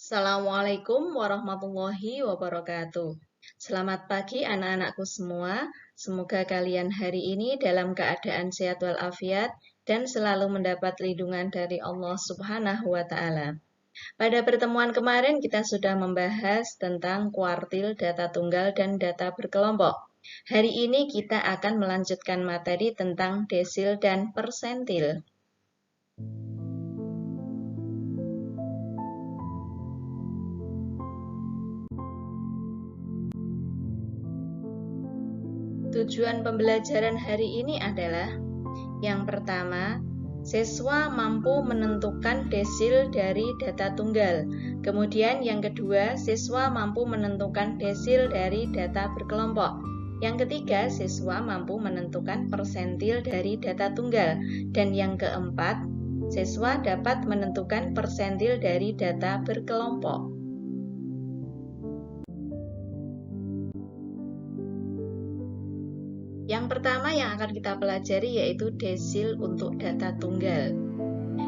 Assalamualaikum warahmatullahi wabarakatuh. Selamat pagi anak-anakku semua. Semoga kalian hari ini dalam keadaan sehat walafiat dan selalu mendapat lindungan dari Allah Subhanahu wa Ta'ala. Pada pertemuan kemarin kita sudah membahas tentang kuartil, data tunggal, dan data berkelompok. Hari ini kita akan melanjutkan materi tentang desil dan persentil. Tujuan pembelajaran hari ini adalah yang pertama, siswa mampu menentukan desil dari data tunggal. Kemudian yang kedua, siswa mampu menentukan desil dari data berkelompok. Yang ketiga, siswa mampu menentukan persentil dari data tunggal. Dan yang keempat, siswa dapat menentukan persentil dari data berkelompok. Yang pertama yang akan kita pelajari yaitu desil untuk data tunggal.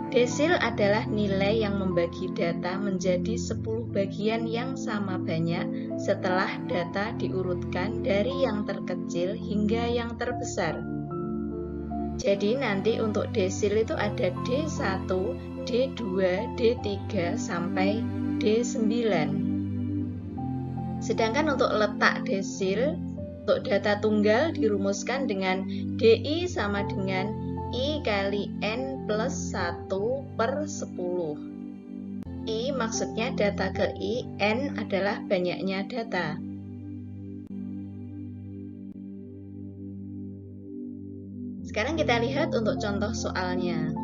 Desil adalah nilai yang membagi data menjadi 10 bagian yang sama banyak setelah data diurutkan dari yang terkecil hingga yang terbesar. Jadi nanti untuk desil itu ada D1, D2, D3 sampai D9. Sedangkan untuk letak desil untuk data tunggal dirumuskan dengan DI sama dengan I kali N plus 1 per 10. I maksudnya data ke I, N adalah banyaknya data. Sekarang kita lihat untuk contoh soalnya.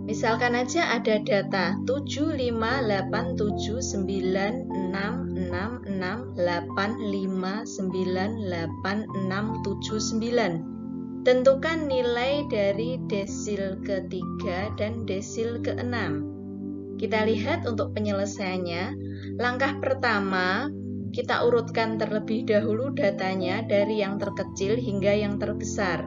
Misalkan aja ada data 7587966859679. Tentukan nilai dari desil ketiga dan desil keenam. Kita lihat untuk penyelesaiannya. Langkah pertama, kita urutkan terlebih dahulu datanya dari yang terkecil hingga yang terbesar.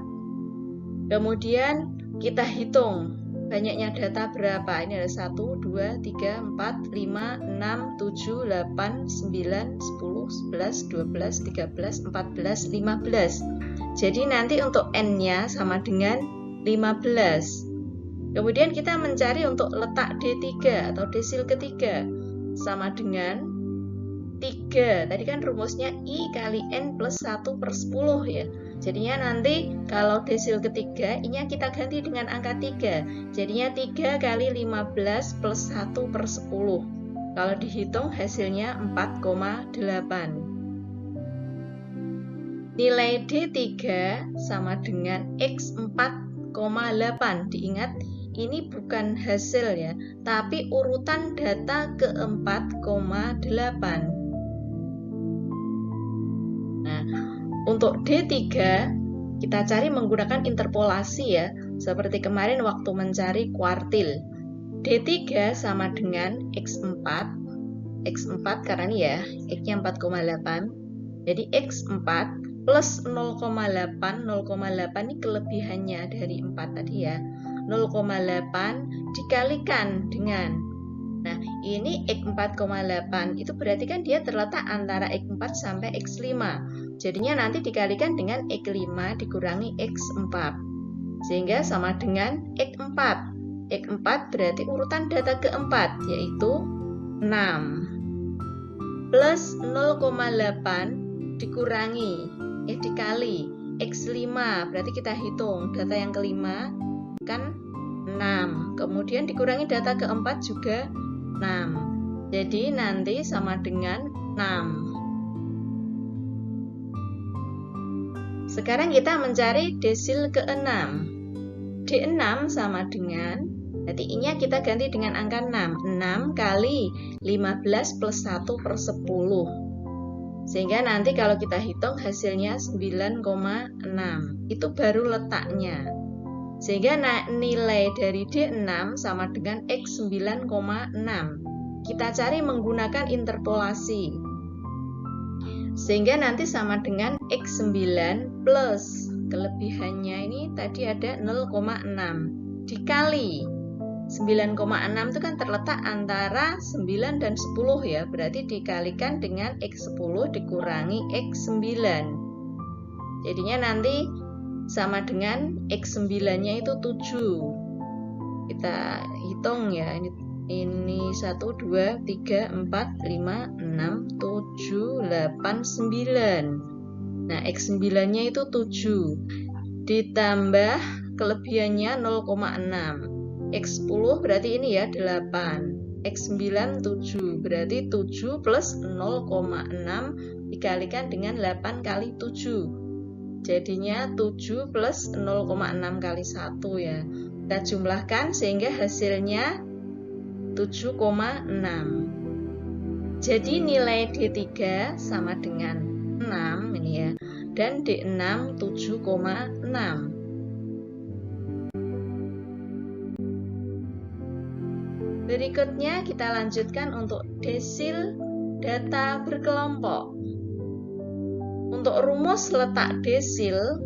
Kemudian kita hitung banyaknya data berapa. Ini ada 1, 2, 3, 4, 5, 6, 7, 8, 9, 10, 11, 12, 13, 14, 15. Jadi nanti untuk N-nya sama dengan 15. Kemudian kita mencari untuk letak D3 atau desil ketiga sama dengan 3. Tadi kan rumusnya I kali N plus 1 per 10 ya. Jadinya nanti kalau desil ketiga, I-nya kita ganti dengan angka 3. Jadinya 3 kali 15 plus 1 per 10. Kalau dihitung hasilnya 4,8. Nilai D3 sama dengan X 4,8. Diingat, ini bukan hasil ya, tapi urutan data ke 4,8. Nah, untuk D3 kita cari menggunakan interpolasi ya, seperti kemarin waktu mencari kuartil. D3 sama dengan X4 karena ini ya, X-nya 4,8. Jadi X4 plus 0,8, 0,8 ini kelebihannya dari 4 tadi ya. 0,8 dikalikan dengan, nah ini X4,8 itu berarti kan dia terletak antara X4 sampai X5. Jadinya nanti dikalikan dengan X5 dikurangi X4. Sehingga sama dengan X4. X4 berarti urutan data keempat, yaitu 6. Plus 0,8 dikurangi, dikali X5. Berarti kita hitung data yang kelima kan 6. Kemudian dikurangi data keempat juga 6. Jadi nanti sama dengan 6. Sekarang kita mencari desil ke-6. D6 sama dengan, berarti I-nya kita ganti dengan angka 6. 6 kali 15 plus 1 per 10. Sehingga nanti kalau kita hitung hasilnya 9,6. Itu baru letaknya. Sehingga nilai dari D6 sama dengan X 9,6. Kita cari menggunakan interpolasi. Sehingga nanti sama dengan X9 plus kelebihannya ini tadi ada 0,6 dikali 9,6 itu kan terletak antara 9 dan 10 ya. Berarti dikalikan dengan X10 dikurangi X9. Jadinya nanti sama dengan X9-nya itu 7. Kita hitung ya. Ini 1, 2, 3, 4, 5, 6, 7, 8, 9. Nah, X9-nya itu 7. Ditambah kelebihannya 0,6. X10 berarti ini ya 8. X9 7. Berarti 7 plus 0,6 dikalikan dengan 8 kali 7. Jadinya 7 plus 0,6 kali 1 ya. Kita jumlahkan sehingga hasilnya 7,6. Jadi nilai D3 sama dengan 6 ini ya. Dan D6 7,6. Berikutnya kita lanjutkan untuk desil data berkelompok. Untuk rumus letak desil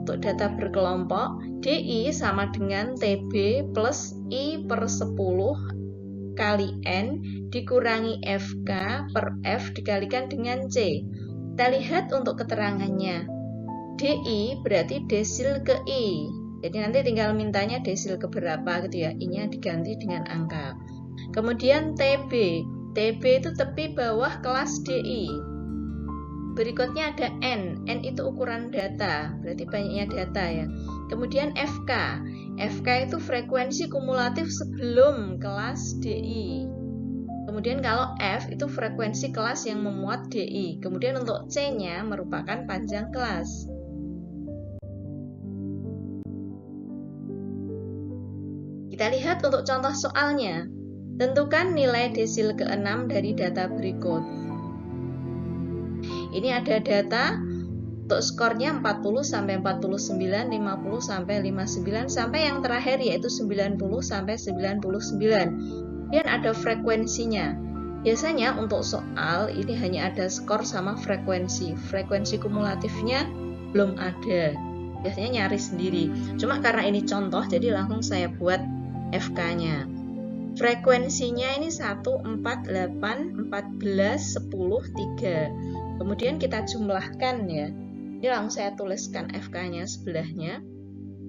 untuk data berkelompok, DI sama dengan TB plus I per 10 kali N dikurangi FK per F dikalikan dengan C. Kita lihat untuk keterangannya. DI berarti desil ke I. Jadi nanti tinggal mintanya desil ke berapa gitu ya. I-nya diganti dengan angka. Kemudian TB. TB itu tepi bawah kelas DI. Berikutnya ada N. N itu ukuran data. Berarti banyaknya data ya. Kemudian FK. FK itu frekuensi kumulatif sebelum kelas DI. Kemudian kalau F itu frekuensi kelas yang memuat DI. Kemudian untuk C-nya merupakan panjang kelas. Kita lihat untuk contoh soalnya. Tentukan nilai desil ke-6 dari data berikut. Ini ada data untuk skornya 40 sampai 49, 50 sampai 59, sampai yang terakhir yaitu 90 sampai 99. Kemudian ada frekuensinya. Biasanya untuk soal ini hanya ada skor sama frekuensi. Frekuensi kumulatifnya belum ada. Biasanya nyari sendiri. Cuma karena ini contoh, jadi langsung saya buat FK-nya. Frekuensinya ini 1, 4, 8, 14, 10, 3. Kemudian kita jumlahkan ya. Ini langsung saya tuliskan FK-nya sebelahnya.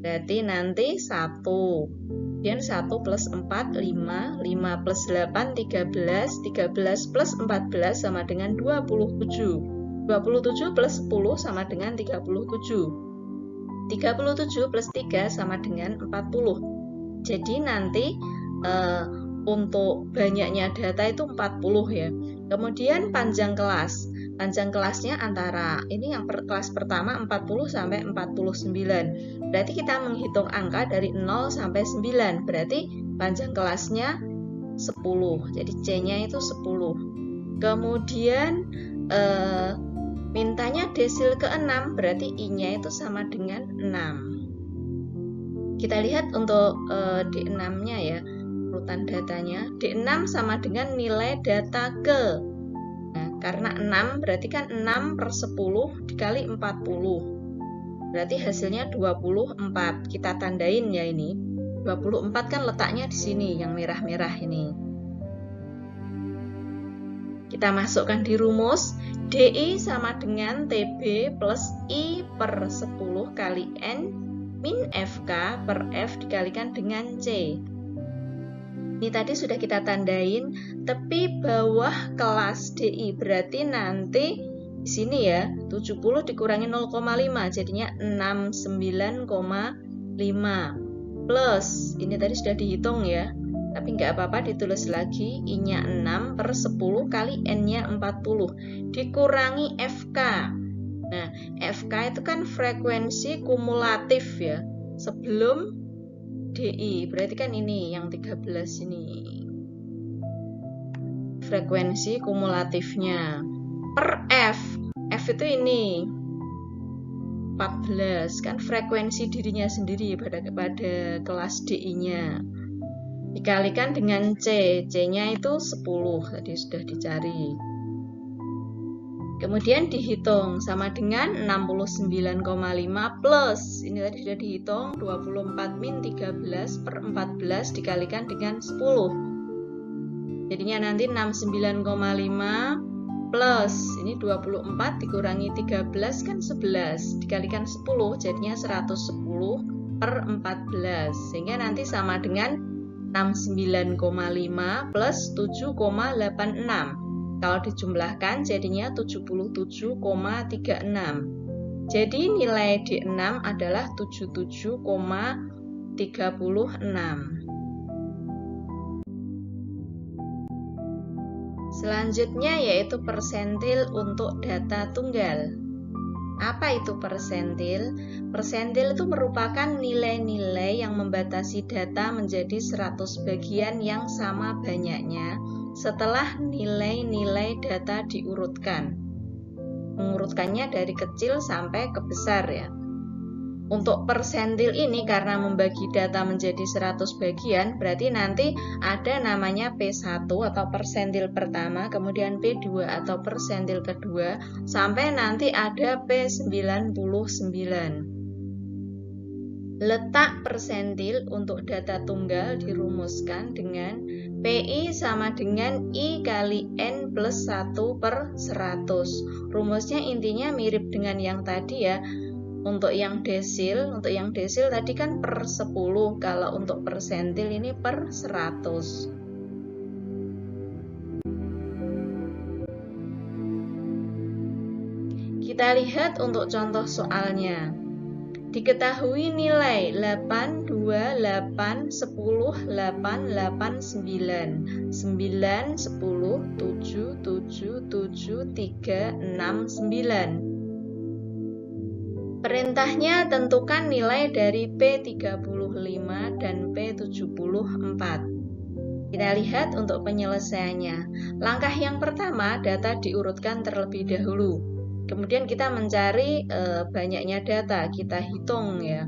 Berarti nanti 1. Kemudian 1 plus 4, 5. 5 plus 8, 13. 13 plus 14 sama dengan 27. 27 plus 10 sama dengan 37. 37 plus 3 sama dengan 40. Jadi nanti untuk banyaknya data itu 40 ya. Kemudian panjang kelas. Panjang kelasnya antara, ini yang kelas pertama 40 sampai 49. Berarti kita menghitung angka dari 0 sampai 9. Berarti panjang kelasnya 10. Jadi C-nya itu 10. Kemudian mintanya desil ke-6. Berarti I-nya itu sama dengan 6. Kita lihat untuk D6-nya ya, urutan datanya. D6 sama dengan nilai data ke. Nah, karena 6 berarti kan 6 per 10 dikali 40. Berarti hasilnya 24. Kita tandain ya ini. 24 kan letaknya di sini, yang merah-merah ini. Kita masukkan di rumus. DI sama dengan TB plus I per 10 kali N min FK per F dikalikan dengan C. Ini tadi sudah kita tandain tepi bawah kelas DI. Berarti nanti di sini ya 70 dikurangi 0,5 jadinya 69,5 plus ini tadi sudah dihitung ya. Tapi nggak apa-apa ditulis lagi. I-nya 6 per 10 kali N-nya 40 dikurangi FK. Nah, FK itu kan frekuensi kumulatif ya, sebelum DI. Berarti kan ini yang 13 ini. Frekuensi kumulatifnya. Per F. F itu ini. 14. Kan frekuensi dirinya sendiri pada kelas DI-nya. Dikalikan dengan C. C-nya itu 10. Tadi sudah dicari. Kemudian dihitung sama dengan 69,5 plus, ini tadi sudah dihitung, 24 min 13 per 14 dikalikan dengan 10. Jadinya nanti 69,5 plus, ini 24 dikurangi 13 kan 11, dikalikan 10, jadinya 110 per 14. Sehingga nanti sama dengan 69,5 plus 7,86. Kalau dijumlahkan jadinya 77,36. Jadi nilai D6 adalah 77,36. Selanjutnya yaitu persentil untuk data tunggal. Apa itu persentil? Persentil itu merupakan nilai-nilai yang membatasi data menjadi 100 bagian yang sama banyaknya setelah nilai-nilai data diurutkan. Mengurutkannya dari kecil sampai ke besar ya. Untuk persentil ini karena membagi data menjadi 100 bagian, berarti nanti ada namanya P1 atau persentil pertama, kemudian P2 atau persentil kedua, sampai nanti ada P99. Letak persentil untuk data tunggal dirumuskan dengan PI sama dengan I kali N plus 1 per 100. Rumusnya intinya mirip dengan yang tadi ya. Untuk yang desil tadi kan per 10, kalau untuk persentil ini per 100. Kita lihat untuk contoh soalnya. Diketahui nilai 8, 2, 8, 10, 8, 8, 9, 9, 10, 7, 7, 7, 3, 6, 9. Perintahnya tentukan nilai dari P35 dan P74. Kita lihat untuk penyelesaiannya. Langkah yang pertama, data diurutkan terlebih dahulu. Kemudian kita mencari banyaknya data, kita hitung ya.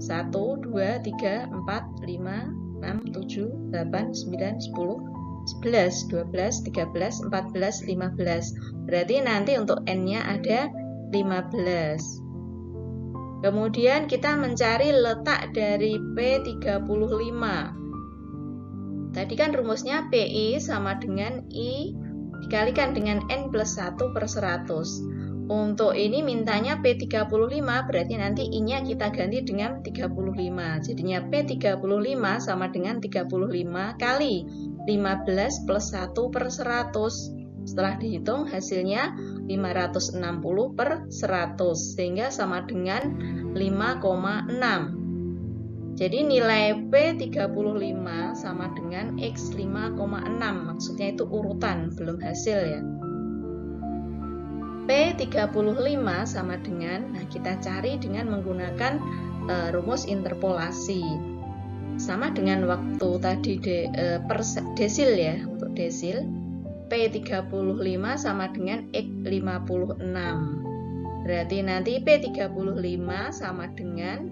1, 2, 3, 4, 5, 6, 7, 8, 9, 10, 11, 12, 13, 14, 15. Berarti nanti untuk N-nya ada 15. Kemudian kita mencari letak dari P35. Tadi kan rumusnya PI sama dengan I dikalikan dengan N plus 1 per 100. Untuk ini mintanya P35, berarti nanti I-nya kita ganti dengan 35. Jadinya P35 sama dengan 35 kali 15 plus 1 per 100. Setelah dihitung hasilnya 560 per 100, sehingga sama dengan 5,6. Jadi nilai P35 sama dengan X 5,6. Maksudnya itu urutan, belum hasil ya. P35 sama dengan, nah kita cari dengan menggunakan rumus interpolasi. Sama dengan waktu tadi desil ya, untuk desil. P35 sama dengan X 56. Berarti nanti P35 sama dengan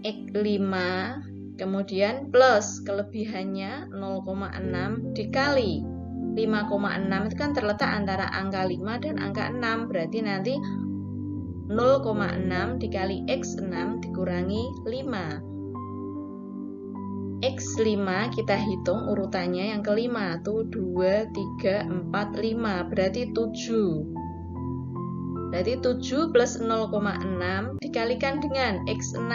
X 5, kemudian plus kelebihannya 0,6 dikali 5,6 itu kan terletak antara angka 5 dan angka 6. Berarti nanti 0,6 dikali X6 dikurangi 5. X5 kita hitung urutannya yang kelima tuh 2, 3, 4, 5 berarti 7. Berarti 7 plus 0,6 dikalikan dengan X6,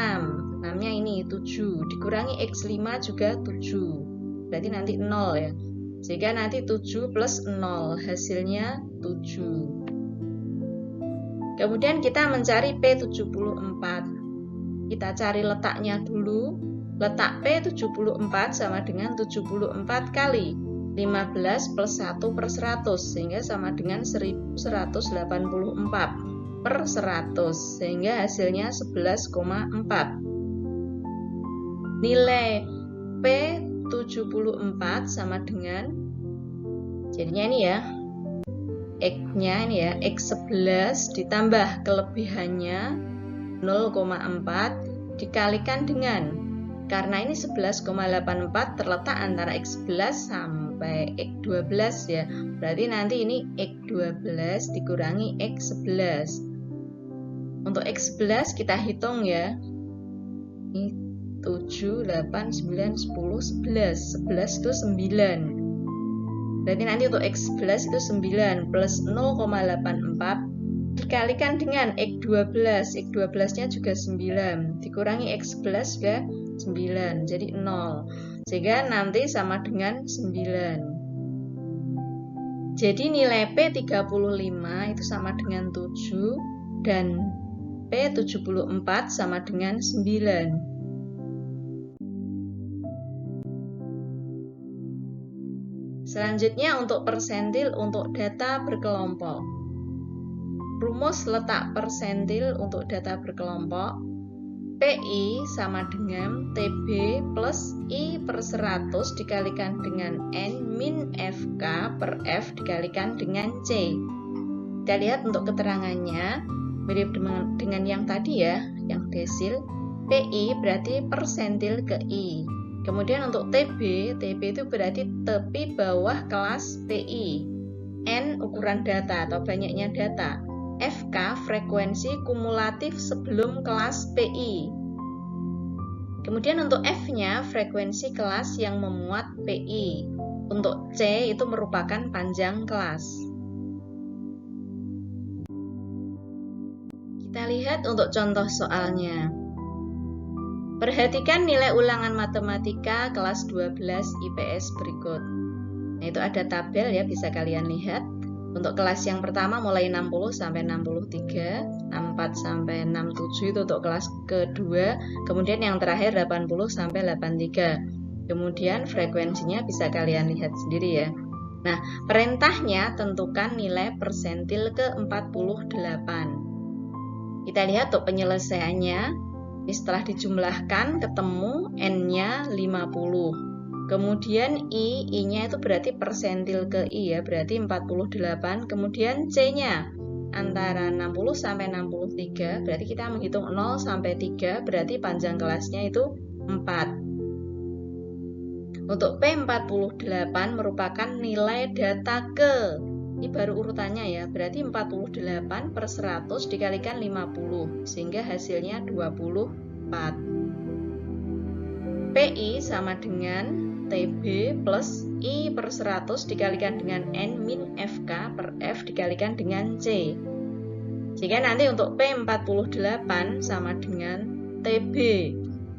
6-nya ini 7 dikurangi X5 juga 7, berarti nanti 0 ya. Sehingga nanti 7 plus 0 hasilnya 7. Kemudian kita mencari P74. Kita cari letaknya dulu. Letak P74 sama dengan 74 kali 15 plus 1 per 100, sehingga sama dengan 1184 per 100, sehingga hasilnya 11,4. Nilai P74 sama dengan, jadinya ini ya, X-nya ini ya, X11 ditambah kelebihannya 0,4 dikalikan dengan Karena ini 11,84 terletak antara X11 sampai X12 ya. Berarti nanti ini X12 dikurangi X11. Untuk X11 kita hitung ya. Ini 7, 8, 9, 10, 11. 11 itu 9. Berarti nanti untuk X11 itu 9 plus 0,84 dikalikan dengan X12. X12-nya juga 9. Dikurangi X11 juga 9. Jadi 0. Sehingga nanti sama dengan 9. Jadi nilai P35 itu sama dengan 7 dan P74 sama dengan 9. Selanjutnya untuk persentil untuk data berkelompok. Rumus letak persentil untuk data berkelompok. PI sama dengan TB plus I per 100 dikalikan dengan N min FK per F dikalikan dengan C. Kita lihat untuk keterangannya, mirip dengan yang tadi ya, yang desil. PI berarti persentil ke I. Kemudian untuk TB itu berarti tepi bawah kelas PI. N ukuran data atau banyaknya data. FK frekuensi kumulatif sebelum kelas PI. Kemudian untuk F-nya frekuensi kelas yang memuat PI. Untuk C itu merupakan panjang kelas. Kita lihat untuk contoh soalnya. Perhatikan nilai ulangan matematika kelas 12 IPS berikut. Nah, itu ada tabel ya, bisa kalian lihat. Untuk kelas yang pertama mulai 60 sampai 63, 64 sampai 67 itu untuk kelas kedua, kemudian yang terakhir 80 sampai 83. Kemudian frekuensinya bisa kalian lihat sendiri ya. Nah, perintahnya tentukan nilai persentil ke 48. Kita lihat untuk penyelesaiannya. Ini setelah dijumlahkan ketemu N-nya 50. Kemudian I-nya itu berarti persentil ke I ya, berarti 48. Kemudian C-nya antara 60 sampai 63, berarti kita menghitung 0 sampai 3, berarti panjang kelasnya itu 4. Untuk P48 merupakan nilai data ke. Ini baru urutannya ya, berarti 48 per 100 dikalikan 50, sehingga hasilnya 24. PI sama dengan TB plus I per 100 dikalikan dengan N min FK per F dikalikan dengan C. Jika nanti untuk P48 sama dengan TB,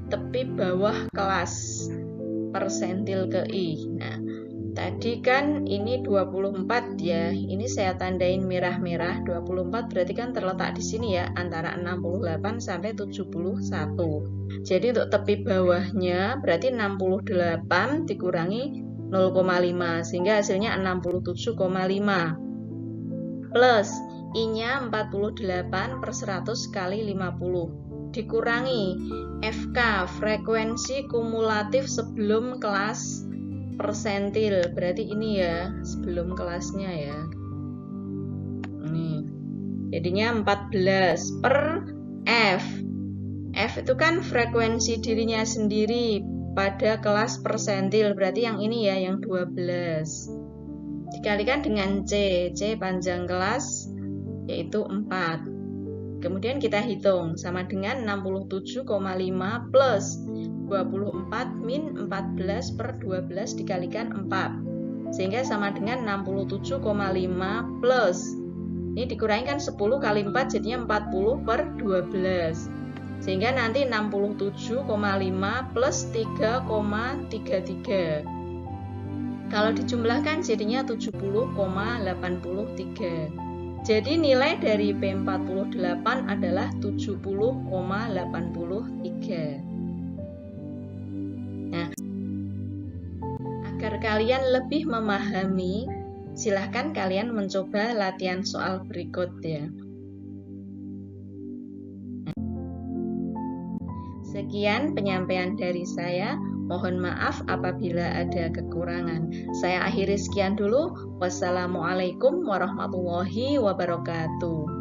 tepi bawah kelas, persentil ke I. Nah, tadi kan ini 24 ya, ini saya tandain merah-merah, 24 berarti kan terletak di sini ya, antara 68 sampai 71. Jadi untuk tepi bawahnya berarti 68 dikurangi 0,5 sehingga hasilnya 67,5 plus I-nya 48 per 100 kali 50 dikurangi FK frekuensi kumulatif sebelum kelas persentil, berarti ini ya sebelum kelasnya ya. Ini jadinya 14 per F. F itu kan frekuensi dirinya sendiri pada kelas persentil, berarti yang ini ya, yang 12. Dikalikan dengan C, C panjang kelas yaitu 4. Kemudian kita hitung sama dengan 67,5 plus 24 min 14 per 12 dikalikan 4. Sehingga sama dengan 67,5 plus. Ini dikurangi kan 10 kali 4 jadinya 40 per 12. Sehingga nanti 67,5 plus 3,33. Kalau dijumlahkan jadinya 70,83. Jadi nilai dari P48 adalah 70,83. Nah, agar kalian lebih memahami, silahkan kalian mencoba latihan soal berikut ya. Sekian penyampaian dari saya. Mohon maaf apabila ada kekurangan. Saya akhiri sekian dulu. Wassalamualaikum warahmatullahi wabarakatuh.